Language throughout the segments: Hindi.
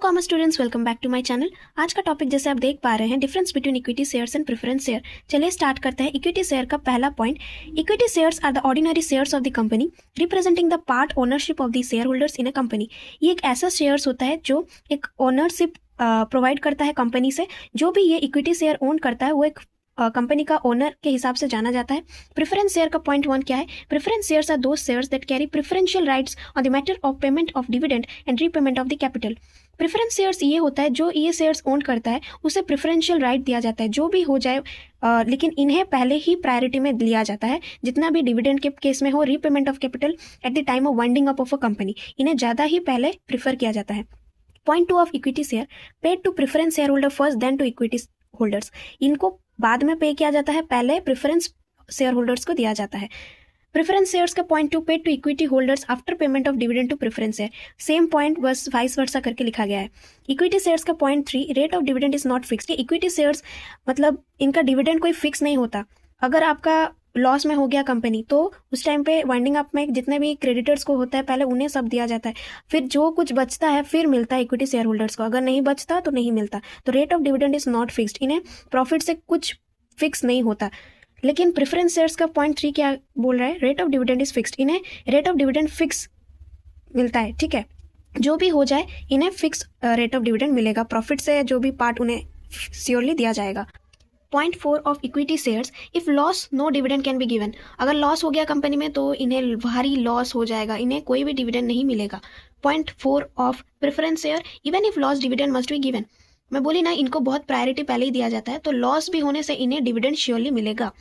Commerce students, welcome back to my channel. आज का टॉपिक जैसे आप देख पा रहे हैं, difference between equity shares and preference share. चलिए स्टार्ट करते हैं। इक्विटी शेयर का पहला point, equity shares are the ordinary shares of the company representing the part ownership of the share holders in a company. ये एक ऐसा शेयर्स होता है जो एक ओनरशिप प्रोवाइड करता है कंपनी से। जो भी ये इक्विटी शेयर ओन करता है वो एक कंपनी का ओनर के हिसाब से जाना जाता है। प्रेफरेंस शेयर का पॉइंट 1 क्या है? Preference shares are those shares that carry preferential rights on the matter of payment of dividend and repayment of the capital. Preference shares ये होता है जो ये शेयर्स ओन करता है उसे प्रेफरेंशियल राइट दिया जाता है, जो भी हो जाए, लेकिन इन्हें पहले ही प्रायोरिटी में लिया जाता है। जितना भी डिविडेंड के केस में हो, repayment of capital at the time of winding up of a company, इन्हें ज़्यादा ही पहले प्रिफर किया जाता है। Point 2 of equity share, paid to preference share holder first then to equity holders. इनको बाद में पे किया जाता है, पहले प्रेफरेंस शेयर होल्डर्स को दिया जाता है। प्रेफरेंस शेयर्स का point 2, paid to equity holders after payment of dividend to preference share. Same point बस वाइस वर्सा करके लिखा गया है। इक्विटी शेयर्स का point 3, rate of dividend is not fixed. Equity shares मतलब इनका डिविडेंड कोई फिक्स नहीं होता। अगर आपका लॉस में हो गया कंपनी तो उस टाइम पे वाइंडिंग अप में जितने भी क्रेडिटर्स को होता है पहले उन्हें सब दिया जाता है, फिर जो कुछ बचता है फिर मिलता है इक्विटी शेयर होल्डर्स को। अगर नहीं बचता तो नहीं मिलता। तो rate of dividend is not fixed, इन्हें प्रॉफिट से कुछ फिक्स नहीं होता। लेकिन प्रेफरेंस शेयर्स का पॉइंट 3 क्या बोल रहा है? Rate of dividend is fixed, इन्हें रेट ऑफ डिविडेंड फिक्स मिलता है। ठीक है, जो भी हो जाए इन्हें फिक्स रेट ऑफ डिविडेंड मिलेगा। प्रॉफिट से जो भी पार्ट उन्हें श्योरली दिया जाएगा। Point 4 of equity shares, if loss no dividend can be given. अगर लॉस हो गया कंपनी में तो इन्हें भारी लॉस हो जाएगा, इन्हें कोई भी डिविडेंड नहीं मिलेगा। Point 4 of preference share, even if loss dividend must be given. मैं बोली ना, इनको बहुत प्रायोरिटी पहले ही दिया जाता है, तो लॉस भी होने से इन्हें डिविडेंड श्योरली मिलेगा।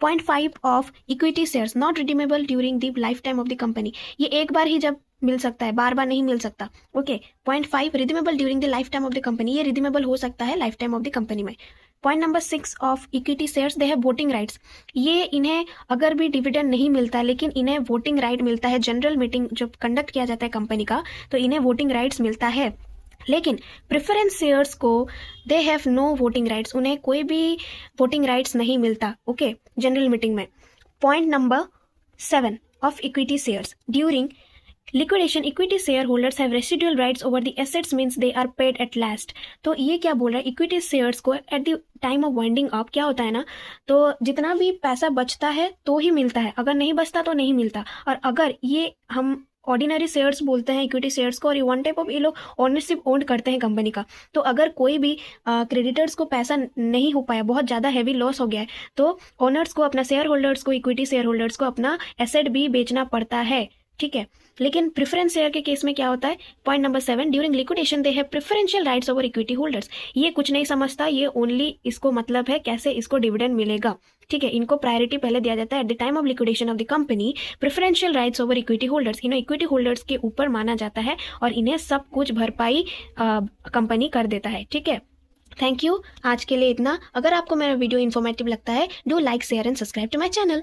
Point 5 of equity shares, not redeemable during the life time of the company. ये एक बार ही जब मिल सकता है, बार बार नहीं मिल सकता। Okay. Point 5, redeemable during the life time of the company. ये रिडीमेबल हो सकता है life time of the company में। Point number 6 of equity shares, they have voting rights. ये इन्हें अगर भी डिविडेंड नहीं मिलता लेकिन इन्हें वोटिंग राइट मिलता है। जनरल मीटिंग जब कंडक्ट किया जाता है कंपनी का तो इन्हें वोटिंग राइट्स मिलता है। लेकिन प्रेफरेंस शेयर्स को they have no voting rights, उन्हें कोई भी वोटिंग राइट्स नहीं मिलता। ओके, जनरल मीटिंग में। Point number 7 of equity shares, during liquidation equity share holders have residual rights over the assets, means they are paid at last. तो ये क्या बोल रहा है? इक्विटी शेयर्स को at the time of winding up क्या होता है ना, तो जितना भी पैसा बचता है तो ही मिलता है, अगर नहीं बचता तो नहीं मिलता। और अगर ये हम ऑर्डिनरी शेयर्स बोलते हैं इक्विटी शेयर्स को, और ये वन टाइप ऑफ ये लोग ओनरशिप ओन करते हैं कंपनी का। तो अगर कोई भी क्रेडिटर्स को पैसा नहीं हो पाया, बहुत ज़्यादा हैवी लॉस हो गया है, तो ओनर्स को, अपना शेयर होल्डर्स को, इक्विटी शेयर होल्डर्स को अपना एसेट भी बेचना पड़ता है। ठीक है। लेकिन प्रेफरेंस शेयर के केस में क्या होता है? Point number 7, during liquidation they have preferential rights over equity holders. ये कुछ नहीं समझता, ये ओनली इसको मतलब है कैसे इसको डिविडेंड मिलेगा। ठीक है, इनको प्रायोरिटी पहले दिया जाता है। Eight the time of liquidation of the company, preferential rights over equity holders, इन्हें इक्विटी होल्डर्स के ऊपर माना जाता है और इन्हें सब कुछ भरपाई कंपनी कर देता है। ठीक है, थैंक यू। आज के लिए इतना। अगर आपको मेरा वीडियो इन्फॉर्मेटिव लगता है, do like, share and subscribe to my channel.